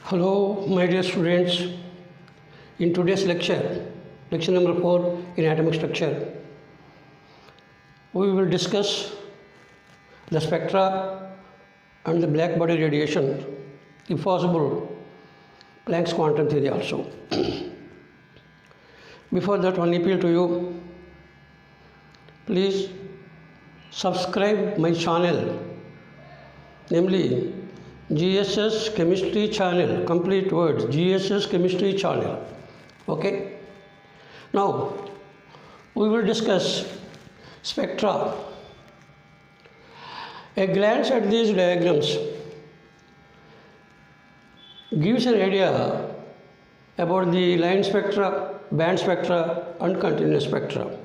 Hello, my dear students. In today's lecture number 4 in atomic structure, we will discuss the spectra and the black body radiation, if possible, Planck's quantum theory also. Before that, one appeal to you, please subscribe my channel, namely GSS Chemistry Channel, complete words, GSS Chemistry Channel. Okay. Now, we will discuss spectra. A glance at these diagrams gives an idea about the line spectra, band spectra and continuous spectra.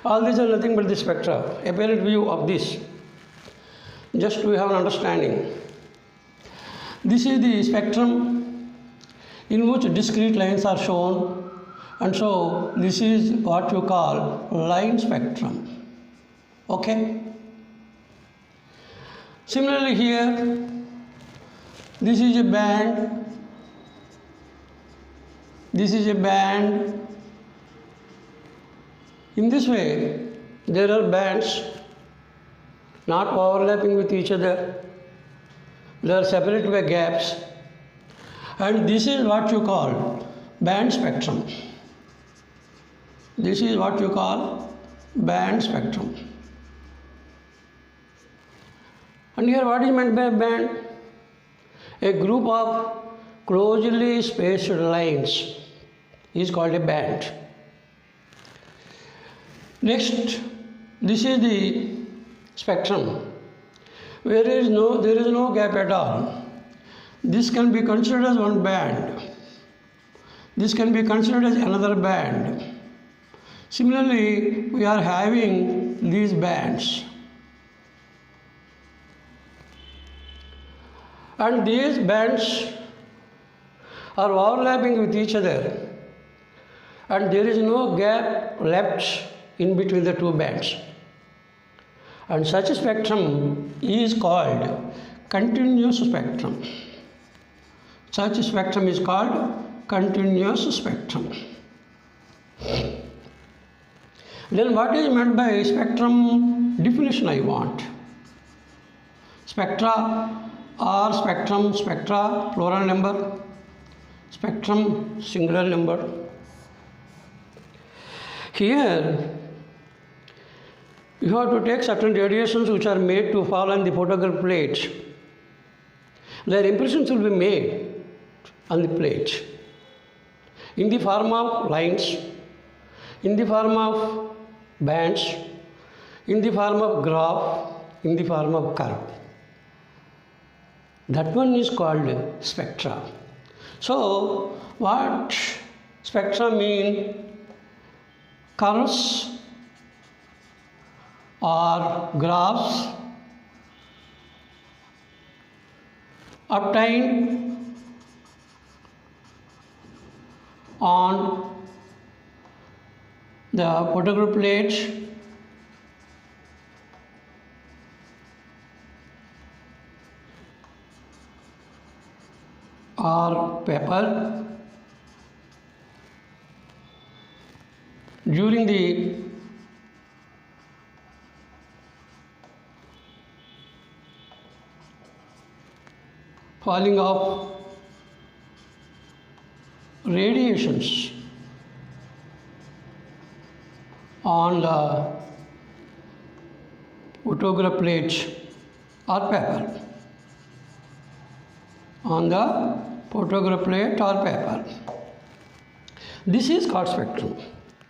All these are nothing but the spectra, apparent view of this. Just we have an understanding. This is the spectrum in which discrete lines are shown, and so this is what you call line spectrum. Okay? Similarly here, this is a band, this is a band. In this way, there are bands not overlapping with each other. They are separated by gaps, and this is what you call band spectrum. This is what you call band spectrum. And here what is meant by a band? A group of closely spaced lines is called a band. Next, this is the spectrum. There is no gap at all. This can be considered as one band. This can be considered as another band. Similarly, we are having these bands. And these bands are overlapping with each other, and there is no gap left in between the two bands. And such a spectrum is called continuous spectrum. Such a spectrum is called continuous spectrum. Then what is meant by spectrum definition I want? Spectra or spectrum, spectra plural number, spectrum singular number. Here you have to take certain radiations which are made to fall on the photograph plate. Their impressions will be made on the plate in the form of lines, in the form of bands, in the form of graph, in the form of curve. That one is called spectra. So, what spectra mean? Curves or graphs obtained on the photograph plate or paper during the falling of radiations on the photograph plate or paper. On the photograph plate or paper. This is called spectrum.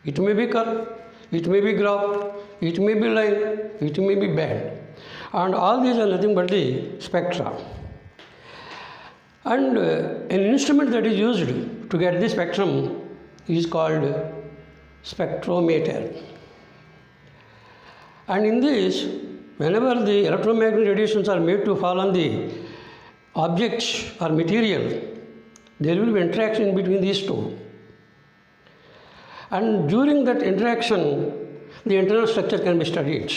It may be curve, it may be graph, it may be line, it may be band. And all these are nothing but the spectra. And an instrument that is used to get this spectrum is called spectrometer. And in this, whenever the electromagnetic radiations are made to fall on the object or material, there will be interaction between these two. And during that interaction, the internal structure can be studied.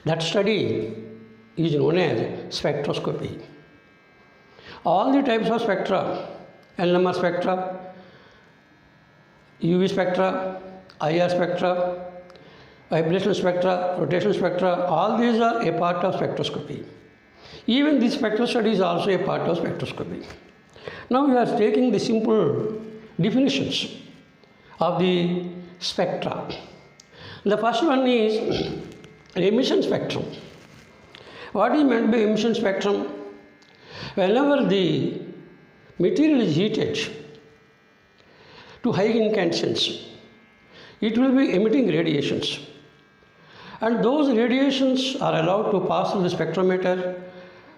That study is known as spectroscopy. All the types of spectra, NMR spectra, UV spectra, IR spectra, vibrational spectra, rotational spectra, all these are a part of spectroscopy. Even this spectral study is also a part of spectroscopy. Now we are taking the simple definitions of the spectra. The first one is emission spectrum. What is meant by emission spectrum? Whenever the material is heated to high incandescence, it will be emitting radiations. And those radiations are allowed to pass through the spectrometer,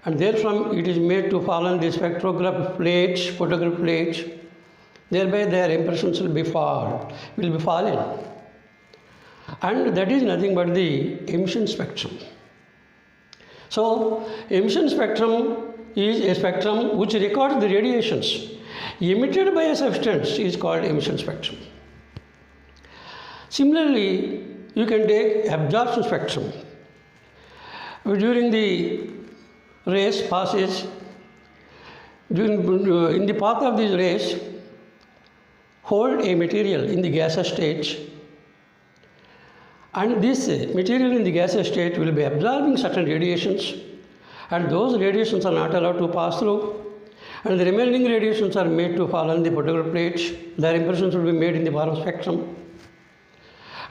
and therefrom it is made to fall on the spectrograph plates, photograph plates. Thereby their impressions will be fallen. And that is nothing but the emission spectrum. So, emission spectrum is a spectrum which records the radiations emitted by a substance is called emission spectrum. Similarly, you can take absorption spectrum. During the rays passes, in the path of this rays, hold a material in the gaseous state, and this material in the gaseous state will be absorbing certain radiations, and those radiations are not allowed to pass through, and the remaining radiations are made to fall on the photograph plates. Their impressions will be made in the form of spectrum,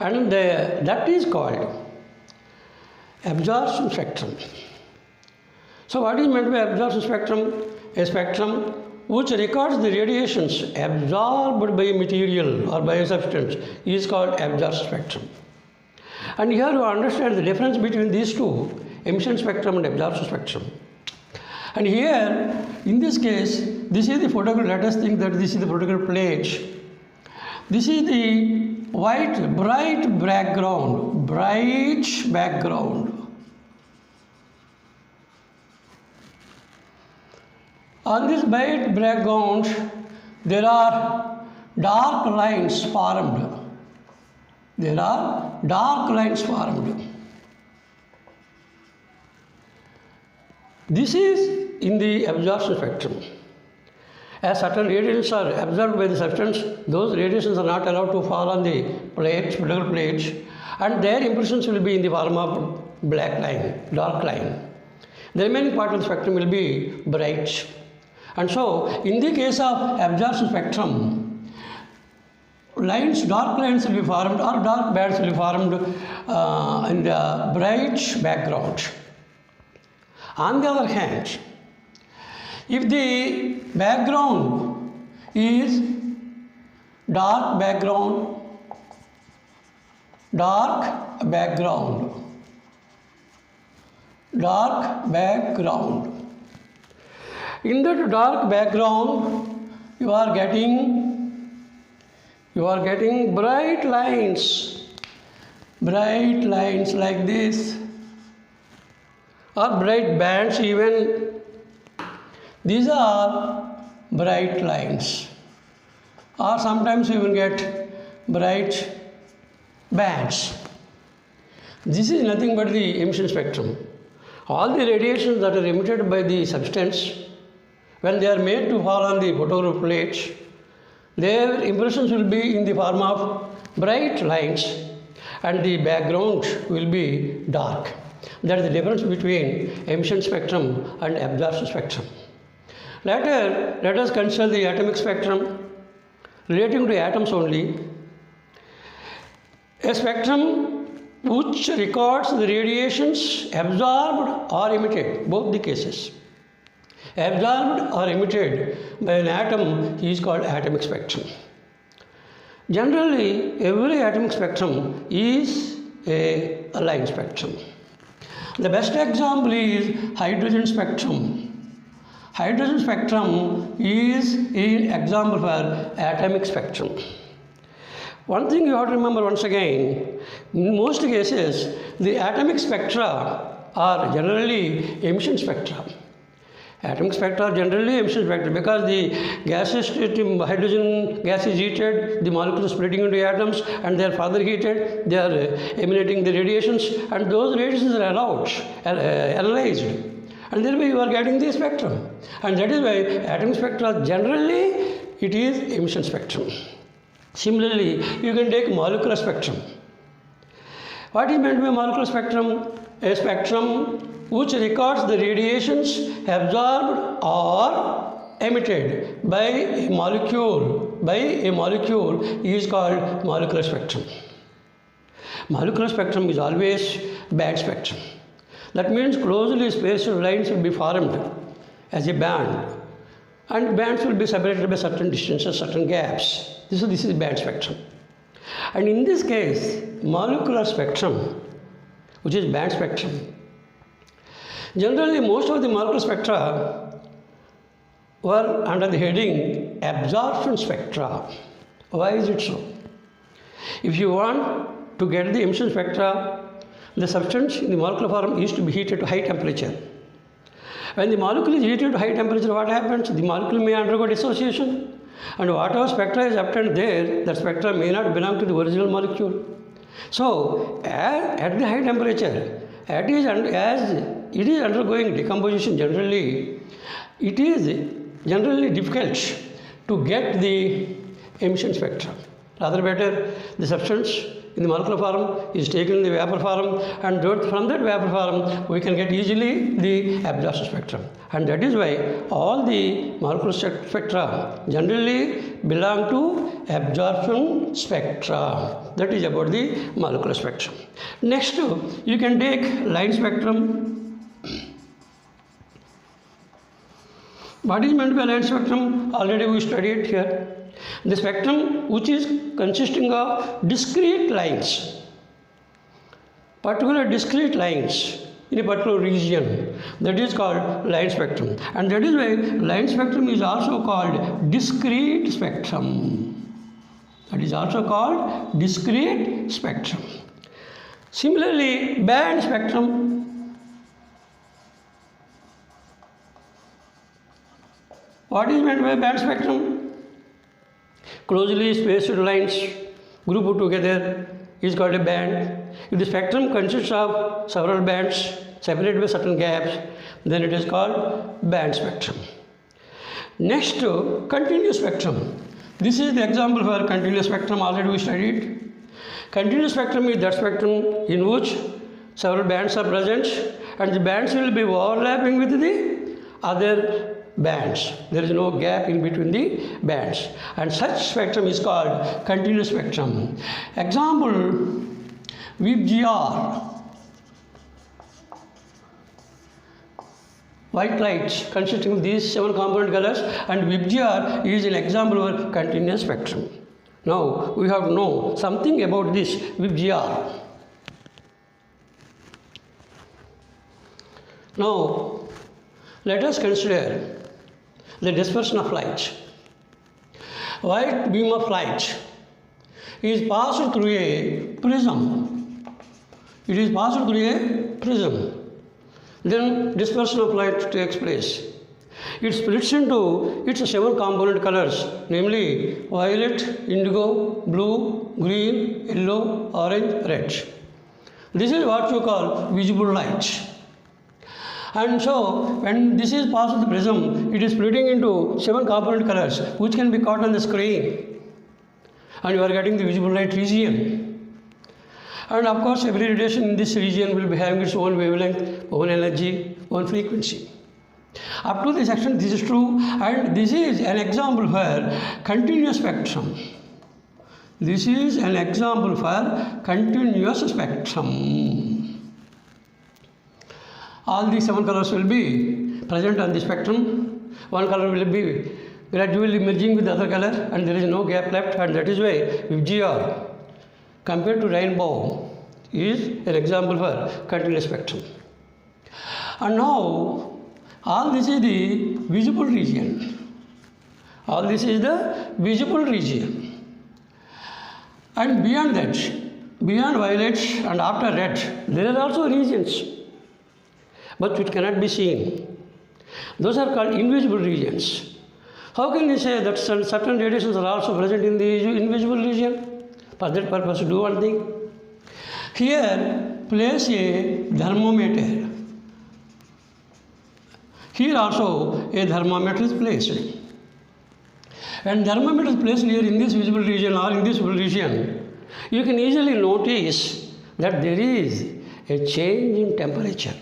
and that is called absorption spectrum. So what is meant by absorption spectrum? A spectrum which records the radiations absorbed by a material or by a substance is called absorption spectrum. And here you understand the difference between these two, emission spectrum and absorption spectrum. And here, in this case, this is the photograph. Let us think that this is the photograph plate. This is the white, bright background. On this bright background, there are dark lines formed. This is in the absorption spectrum. As certain radiations are absorbed by the substance, those radiations are not allowed to fall on the plates, photograph plates, and their impressions will be in the form of black line, dark line. The remaining part of the spectrum will be bright. And so, in the case of absorption spectrum, dark lines will be formed, or dark bands will be formed in the bright background. On the other hand, if the background is dark background, in that dark background, you are getting bright lines like this, or bright bands even. These are bright lines, or sometimes you will get bright bands. This is nothing but the emission spectrum. All the radiations that are emitted by the substance, when they are made to fall on the photograph plates, their impressions will be in the form of bright lines, and the background will be dark. That is the difference between emission spectrum and absorption spectrum. Later, let us consider the atomic spectrum relating to atoms only. A spectrum which records the radiations absorbed or emitted, both the cases. Absorbed or emitted by an atom is called atomic spectrum. Generally, every atomic spectrum is a line spectrum. The best example is hydrogen spectrum. Hydrogen spectrum is an example for atomic spectrum. One thing you have to remember once again, in most cases, the atomic spectra are generally emission spectra. Atomic spectra are generally emission spectra because the gaseous hydrogen gas is heated, the molecules are splitting into atoms, and they are further heated, they are emanating the radiations, and those radiations are analyzed, and thereby you are getting the spectrum. And that is why atomic spectra generally it is emission spectrum. Similarly, you can take molecular spectrum. What is meant by molecular spectrum? A spectrum which records the radiations absorbed or emitted by a molecule is called molecular spectrum. Molecular spectrum is always band spectrum. That means closely spaced lines will be formed as a band, and bands will be separated by certain distances, certain gaps. This is band spectrum. And in this case, molecular spectrum, which is band spectrum, generally most of the molecular spectra were under the heading absorption spectra. Why is it so? If you want to get the emission spectra, the substance in the molecular form is to be heated to high temperature. When the molecule is heated to high temperature, what happens? The molecule may undergo dissociation, and whatever spectra is obtained there, that spectra may not belong to the original molecule. So, at the high temperature, as it is undergoing decomposition generally, it is generally difficult to get the emission spectra. Rather better, the substance in the molecular form is taken in the vapor form, and from that vapor form we can get easily the absorption spectrum. And that is why all the molecular spectra generally belong to absorption spectra. That is about the molecular spectrum. Next, you can take line spectrum. What is meant by line spectrum? Already we studied here. The spectrum which is consisting of discrete lines, particular discrete lines in a particular region, that is called line spectrum. And that is why line spectrum is also called discrete spectrum. That is also called discrete spectrum. Similarly, band spectrum. What is meant by band spectrum? Closely spaced lines grouped together is called a band. If the spectrum consists of several bands separated by certain gaps, then it is called band spectrum. Next, continuous spectrum. This is the example for continuous spectrum, already we studied. Continuous spectrum is that spectrum in which several bands are present, and the bands will be overlapping with the other bands. There is no gap in between the bands, and such spectrum is called continuous spectrum. Example, VIBGYOR, white light consisting of these 7 component colors, and VIBGYOR is an example of continuous spectrum. Now we have to know something about this VIBGYOR. Now let us consider the dispersion of light. White beam of light is passed through a prism. It is passed through a prism. Then dispersion of light takes place. It splits into its 7 component colors, namely violet, indigo, blue, green, yellow, orange, red. This is what you call visible light. And so, when this is passed through the prism, it is splitting into 7 component colors, which can be caught on the screen, and you are getting the visible light region. And of course, every radiation in this region will be having its own wavelength, own energy, own frequency. Up to this extent, this is true, and this is an example for continuous spectrum. This is an example for continuous spectrum. All these 7 colors will be present on the spectrum. One color will be gradually merging with the other color, and there is no gap left, and that is why VIBGYOR compared to rainbow is an example for continuous spectrum. And now all this is the visible region. All this is the visible region. And beyond that, beyond violet and after red, there are also regions, but which cannot be seen. Those are called invisible regions. How can you say that certain radiations are also present in the invisible region? For that purpose, do one thing. Here, place a thermometer. Here also a thermometer is placed. When thermometer is placed here in this visible region or in this region, you can easily notice that there is a change in temperature.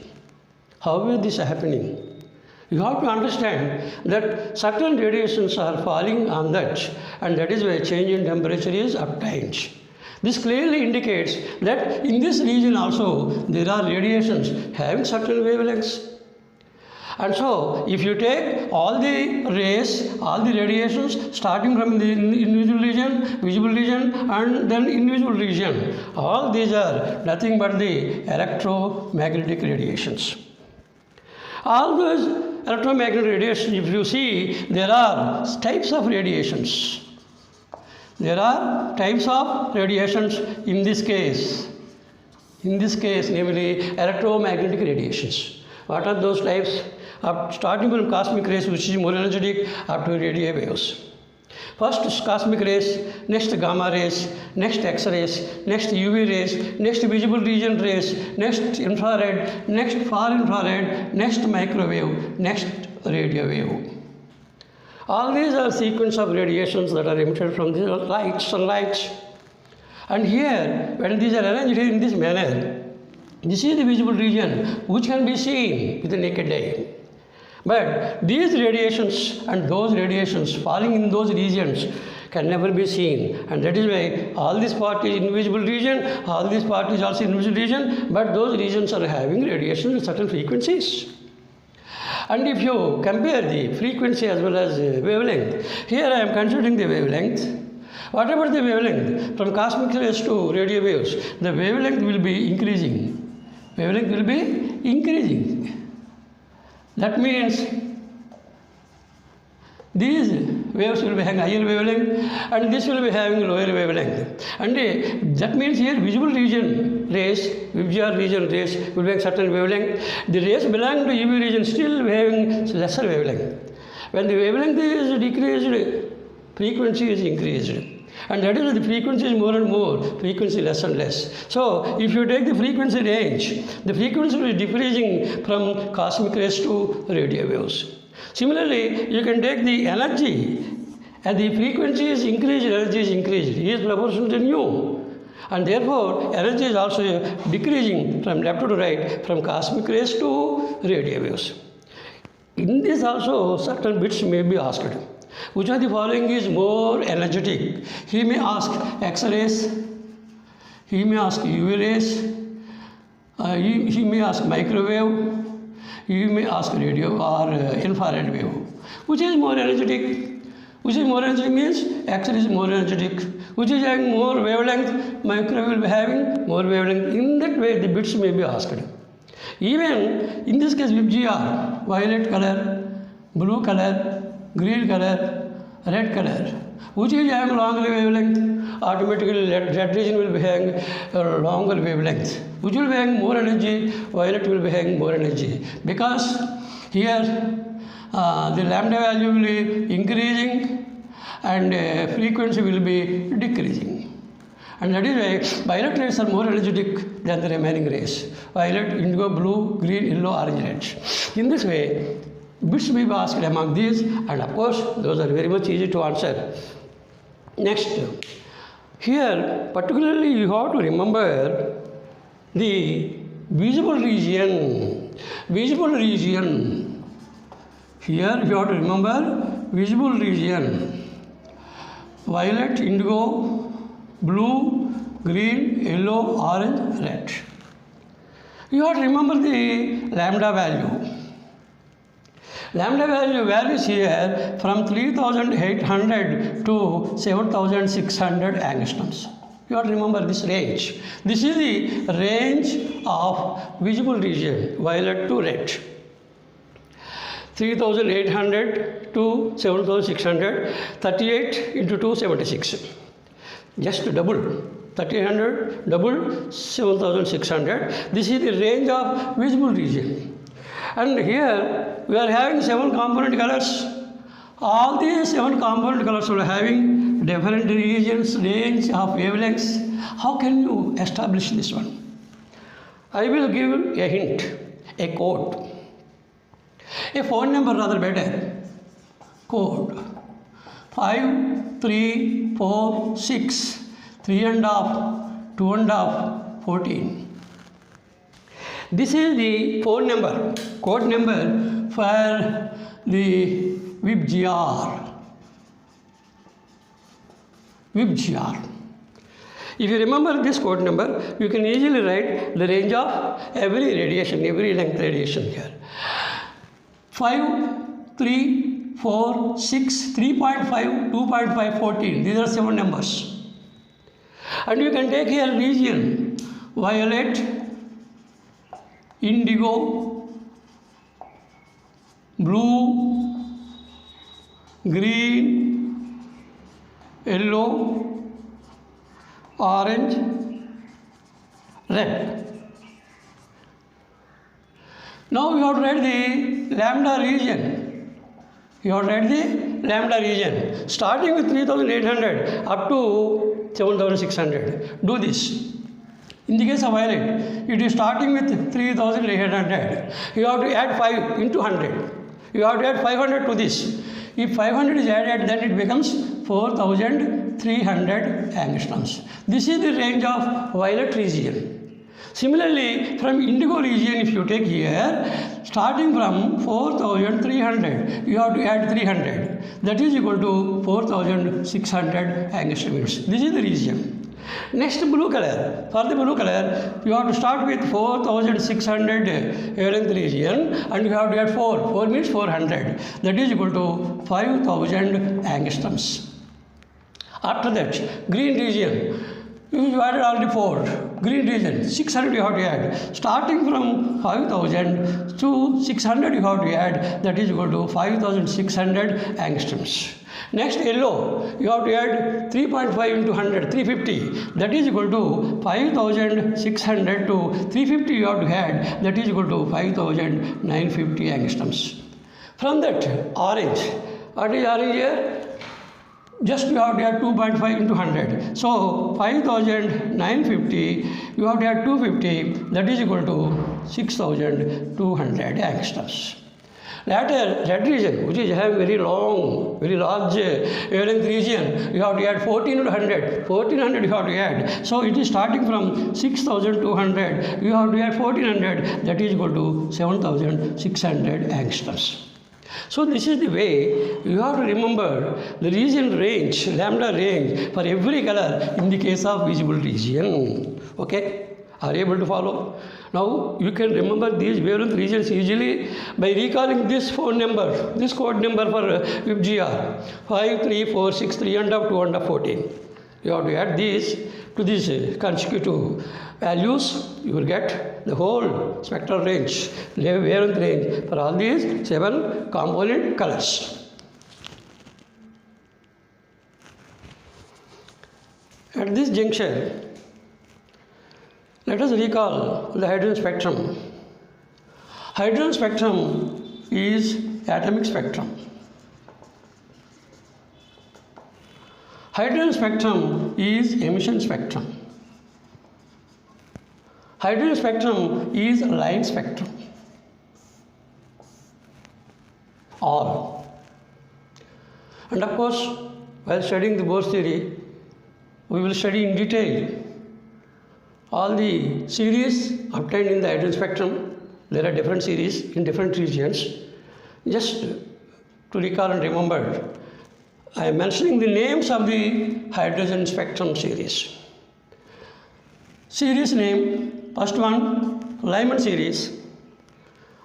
How is this happening? You have to understand that certain radiations are falling on that, and that is why change in temperature is obtained. This clearly indicates that in this region also there are radiations having certain wavelengths. And so, if you take all the rays, all the radiations starting from the invisible region, visible region, and then invisible region, all these are nothing but the electromagnetic radiations. All those electromagnetic radiations, if you see, there are types of radiations. There are types of radiations in this case, namely electromagnetic radiations. What are those types? Starting from cosmic rays, which is more energetic, up to radio waves. First cosmic rays, next gamma rays, next X-rays, next UV rays, next visible region rays, next infrared, next far infrared, next microwave, next radio wave. All these are sequence of radiations that are emitted from the light, sunlight. And here, when these are arranged in this manner, this is the visible region which can be seen with the naked eye. But these radiations and those radiations falling in those regions can never be seen, and that is why all this part is invisible region, all this part is also invisible region, but those regions are having radiation with certain frequencies. And if you compare the frequency as well as wavelength, here I am considering the wavelength. What about the wavelength? From cosmic rays to radio waves, the wavelength will be increasing. Wavelength will be increasing. That means these waves will be having higher wavelength and this will be having lower wavelength. And that means here visible region rays, VGR region rays will be having certain wavelength. The rays belonging to UV region still having lesser wavelength. When the wavelength is decreased, frequency is increased. And that is the frequency is more and more, frequency less and less. So, if you take the frequency range, the frequency will be decreasing from cosmic rays to radio waves. Similarly, you can take the energy, and the frequency is increased, energy is increased, is proportional to nu. And therefore, energy is also decreasing from left to right, from cosmic rays to radio waves. In this also, certain bits may be asked. Which of the following is more energetic? He may ask X-rays, he may ask UV rays, he may ask microwave, he may ask radio or infrared wave. Which is more energetic? Which is more energetic means X-ray is more energetic. Which is having more wavelength, microwave will be having more wavelength. In that way, the bits may be asked. Even in this case, VGR, violet color, blue color, green color, red color, which is having longer wavelength, automatically red region will be having longer wavelength, which will be having more energy, violet will be having more energy, because here the lambda value will be increasing and frequency will be decreasing. And that is why violet rays are more energetic than the remaining rays. Violet, indigo, blue, green, yellow, orange, red. In this way, bits may be asked among these, and of course, those are very much easy to answer. Next, here, particularly you have to remember the visible region. Visible region. Here you have to remember visible region. Violet, indigo, blue, green, yellow, orange, red. You have to remember the lambda value. Lambda value varies here from 3800 to 7600 angstroms. You have to remember this range. This is the range of visible region, violet to red. 3800 to 7600, 38 into 2, 76. Just double. 3800 double 7600. This is the range of visible region. And here we are having 7 component colors. All these 7 component colors are having different regions, range of wavelengths. How can you establish this one? I will give a hint, a code. A phone number rather better. Code 5346 3.5 2.5 14. This is the phone number, code number for the WIB-GR. WIB-GR. If you remember this code number, you can easily write the range of every radiation, every length radiation here. 5, 3, 4, 6, 3.5, 2.5, 14. These are 7 numbers. And you can take here region: violet, indigo, blue, green, yellow, orange, red. Now you have to write the lambda region. You have to write the lambda region starting with 3800 up to 7600. Do this. In the case of violet, it is starting with 3800. You have to add 5 into 100. You have to add 500 to this. If 500 is added, then it becomes 4300 angstroms. This is the range of violet region. Similarly, from indigo region, if you take here, starting from 4300, you have to add 300. That is equal to 4600 angstroms. This is the region. Next, blue color. For the blue color, you have to start with 4600 wavelength region and you have to add 4. 4 means 400. That is equal to 5000 angstroms. After that, green region. You added already 4. Green region, 600 you have to add. Starting from 5000 to 600 you have to add. That is equal to 5600 angstroms. Next, yellow, you have to add 3.5 into 100, 350. That is equal to 5600 to 350 you have to add. That is equal to 5950 angstroms. From that, orange. What is orange here? Just you have to add 2.5 into 100. So 5950, you have to add 250. That is equal to 6200 angstroms. Later, red region, which is having very long, very large wavelength region, you have to add 1400. 1400 you have to add. So it is starting from 6200. You have to add 1400. That is equal to 7600 angstroms. So this is the way you have to remember the region range, lambda range for every color in the case of visible region. Okay? Are you able to follow? Now you can remember these wavelength regions easily by recalling this phone number, this code number for WIB-GR 5346 3.5 2.5 14. You have to add these to these consecutive values. You will get the whole spectral range, wavelength range for all these 7 component colors. At this juncture, let us recall the hydrogen spectrum. Hydrogen spectrum is atomic spectrum. Hydrogen spectrum is emission spectrum. Hydrogen spectrum is line spectrum. All. And of course, while studying the Bohr theory, we will study in detail all the series obtained in the hydrogen spectrum. There are different series in different regions. Just to recall and remember, I am mentioning the names of the hydrogen spectrum series. Series name, first one, Lyman series.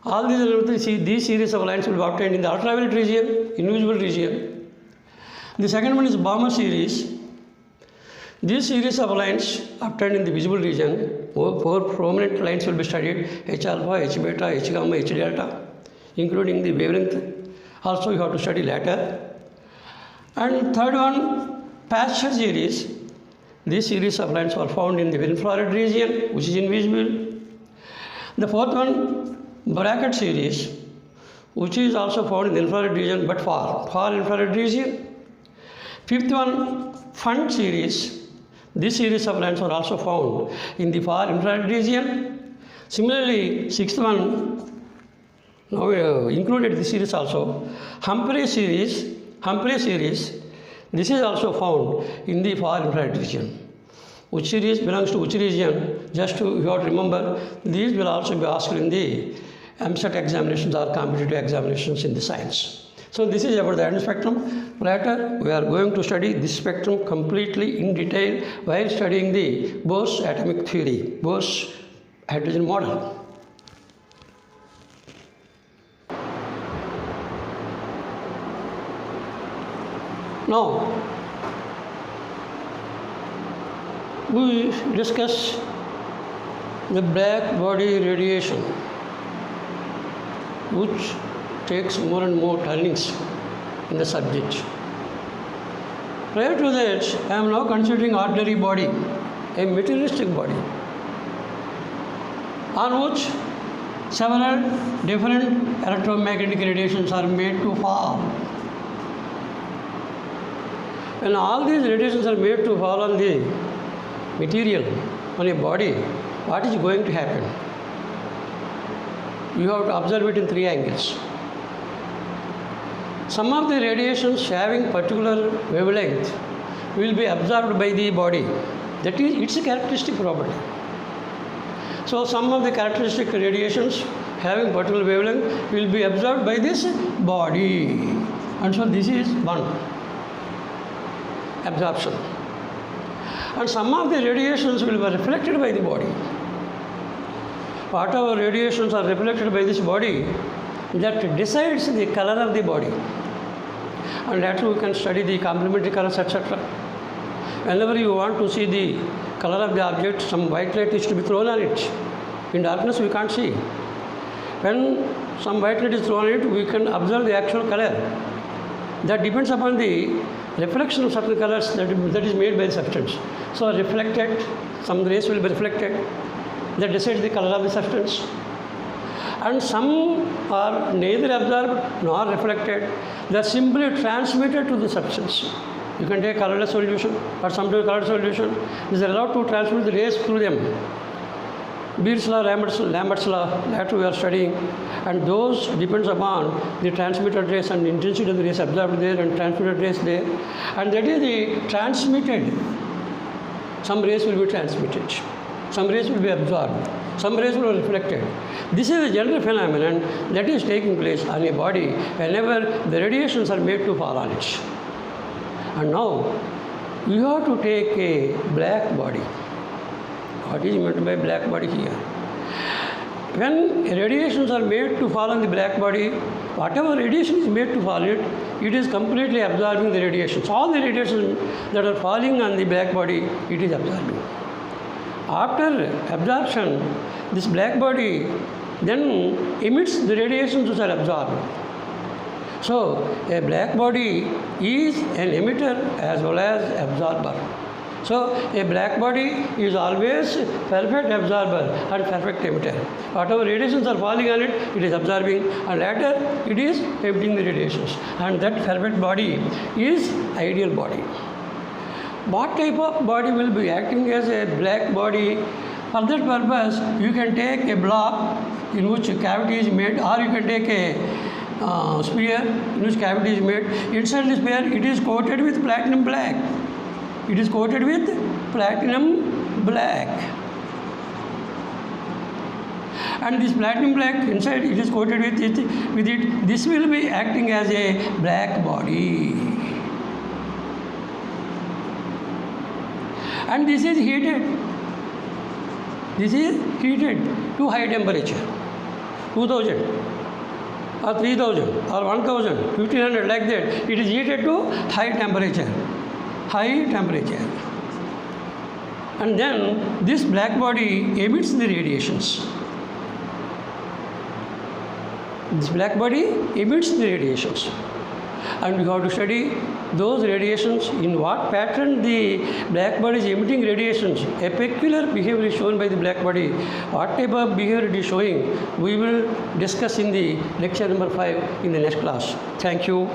All these series of lines will be obtained in the ultraviolet region, invisible region. The second one is Balmer series. This series of lines obtained in the visible region, 4 prominent lines will be studied: H alpha, H beta, H gamma, H delta, including the wavelength. Also, you have to study later. And third one, Pasteur series. These series of lines are found in the infrared region, which is invisible. The fourth one, Brackett series, which is also found in the infrared region but far infrared region. Fifth one, Pfund series. This series of lines are also found in the far infrared region. Similarly, sixth one, now included this series also. Humphrey series, this is also found in the far infrared region. Which series belongs to which region? Just to, you have to remember, these will also be asked in the EAMCET examinations or competitive examinations in the science. So this is about the ion spectrum. Later we are going to study this spectrum completely in detail while studying the Bohr's atomic theory, Bohr's hydrogen model. Now we discuss the black body radiation, which takes more and more turnings in the subject. Prior to that, I am now considering ordinary body, a materialistic body, on which several different electromagnetic radiations are made to fall. When all these radiations are made to fall on the material, on a body, what is going to happen? You have to observe it in three angles. Some of the radiations having particular wavelength will be absorbed by the body. That is, it's a characteristic property. So some of the characteristic radiations having particular wavelength will be absorbed by this body. And so this is one absorption. And some of the radiations will be reflected by the body. Whatever radiations are reflected by this body, that decides the color of the body. And later we can study the complementary colors, etc. Whenever you want to see the color of the object, some white light is to be thrown on it. In darkness we can't see. When some white light is thrown on it, we can observe the actual color. That depends upon the reflection of certain colors that is made by the substance. So reflected, some rays will be reflected, that decides the color of the substance. And some are neither absorbed nor reflected, they are simply transmitted to the substance. You can take colorless solution or sometimes colored solution. This is allowed to transmit the rays through them. Beer's law, Lambert's law, later we are studying, and those depends upon the transmitted rays and intensity of the rays absorbed there and transmitted rays there. And that is the transmitted. Some rays will be transmitted, some rays will be absorbed, some rays will be reflected. This is a general phenomenon that is taking place on a body whenever the radiations are made to fall on it. And now you have to take a black body. What is meant by black body here? When radiations are made to fall on the black body, whatever radiation is made to fall it is completely absorbing the radiations. All the radiations that are falling on the black body, it is absorbing. After absorption, this black body then emits the radiations which are absorbed. So a black body is an emitter as well as absorber. So a black body is always perfect absorber and perfect emitter. Whatever radiations are falling on it, it is absorbing, and later it is emitting the radiations. And that perfect body is ideal body. What type of body will be acting as a black body? For that purpose, you can take a block in which a cavity is made, or you can take a sphere in which cavity is made. Inside the sphere, it is coated with platinum black. It is coated with platinum black. And this platinum black inside, it is coated with it. This will be acting as a black body. And this is heated. This is heated to high temperature, 2000 or 3000 or 1000, 1500, like that. It is heated to high temperature. And then this black body emits the radiations. This black body emits the radiations. And we have to study those radiations, in what pattern the black body is emitting radiations. A peculiar behavior is shown by the black body. What type of behavior it is showing, we will discuss in the lecture number 5 in the next class. Thank you.